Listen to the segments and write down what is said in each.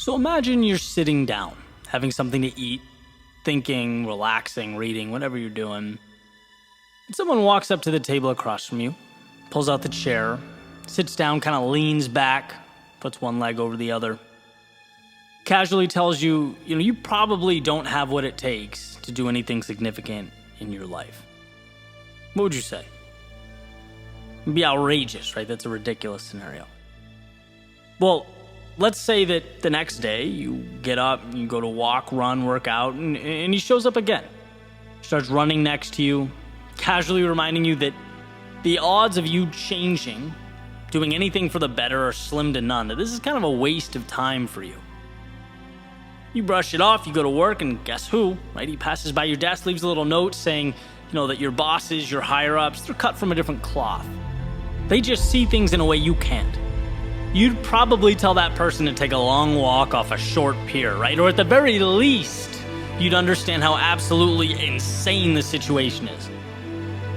So imagine you're sitting down, having something to eat, thinking, relaxing, reading, whatever you're doing. And someone walks up to the table across from you, pulls out the chair, sits down, kind of leans back, puts one leg over the other, casually tells you, you probably don't have what it takes to do anything significant in your life. What would you say? It'd be outrageous, right? That's a ridiculous scenario. Well, let's say that the next day you get up, you go to walk, run, work out, and he shows up again. Starts running next to you, casually reminding you that the odds of you changing, doing anything for the better, are slim to none, that this is kind of a waste of time for you. You brush it off, you go to work, and guess who, right? He passes by your desk, leaves a little note saying, that your bosses, your higher-ups, they're cut from a different cloth. They just see things in a way you can't. You'd probably tell that person to take a long walk off a short pier, right? Or at the very least, you'd understand how absolutely insane the situation is.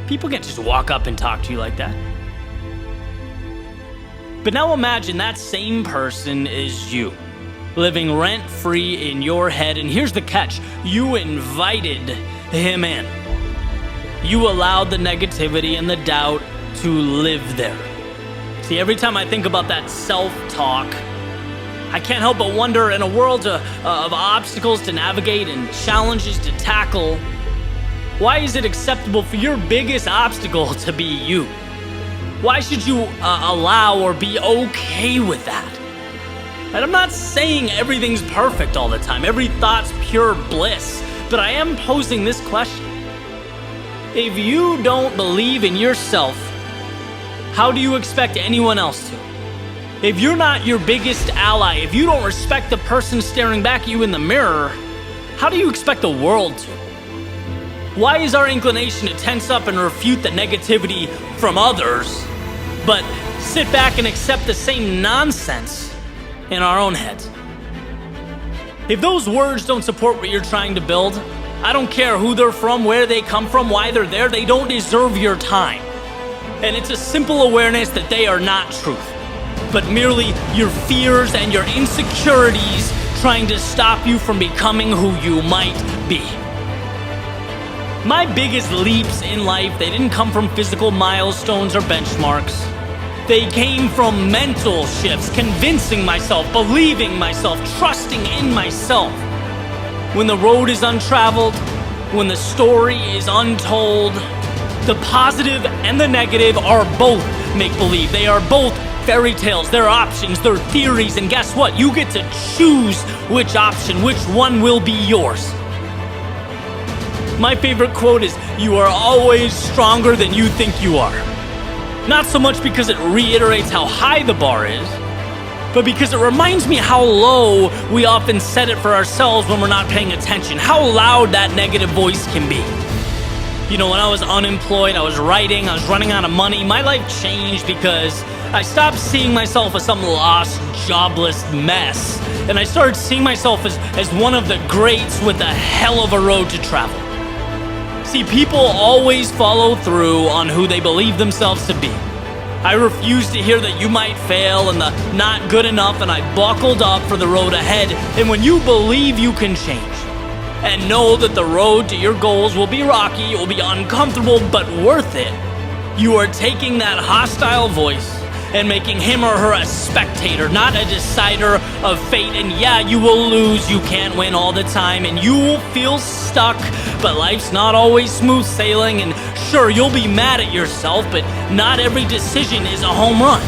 People can't just walk up and talk to you like that. But now imagine that same person is you, living rent-free in your head, and here's the catch: you invited him in. You allowed the negativity and the doubt to live there. See, every time I think about that self-talk, I can't help but wonder, in a world of obstacles to navigate and challenges to tackle, why is it acceptable for your biggest obstacle to be you? Why should you allow or be okay with that? And I'm not saying everything's perfect all the time, every thought's pure bliss, but I am posing this question. If you don't believe in yourself, how do you expect anyone else to? If you're not your biggest ally, if you don't respect the person staring back at you in the mirror, how do you expect the world to? Why is our inclination to tense up and refute the negativity from others, but sit back and accept the same nonsense in our own heads? If those words don't support what you're trying to build, I don't care who they're from, where they come from, why they're there, they don't deserve your time. And it's a simple awareness that they are not truth, but merely your fears and your insecurities trying to stop you from becoming who you might be. My biggest leaps in life, they didn't come from physical milestones or benchmarks. They came from mental shifts, convincing myself, believing myself, trusting in myself. When the road is untraveled, when the story is untold, the positive and the negative are both make-believe. They are both fairy tales. They're options, they're theories, and guess what? You get to choose which option, which one will be yours. My favorite quote is, "You are always stronger than you think you are." Not so much because it reiterates how high the bar is, but because it reminds me how low we often set it for ourselves when we're not paying attention, how loud that negative voice can be. When I was unemployed, I was writing, I was running out of money, my life changed because I stopped seeing myself as some lost, jobless mess, and I started seeing myself as one of the greats with a hell of a road to travel. See, people always follow through on who they believe themselves to be. I refused to hear that you might fail and the not good enough, and I buckled up for the road ahead. And when you believe you can change and know that the road to your goals will be rocky, it will be uncomfortable, but worth it, you are taking that hostile voice and making him or her a spectator, not a decider of fate. And yeah, you will lose, you can't win all the time, and you will feel stuck, but life's not always smooth sailing, and sure, you'll be mad at yourself, but not every decision is a home run.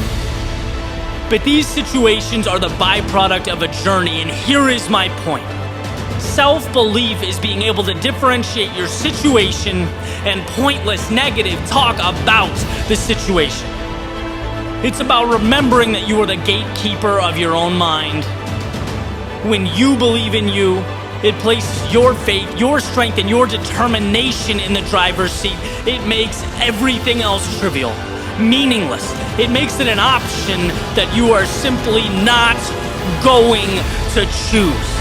But these situations are the byproduct of a journey, and here is my point. Self-belief is being able to differentiate your situation and pointless negative talk about the situation. It's about remembering that you are the gatekeeper of your own mind. When you believe in you, it places your faith, your strength, and your determination in the driver's seat. It makes everything else trivial, meaningless. It makes it an option that you are simply not going to choose.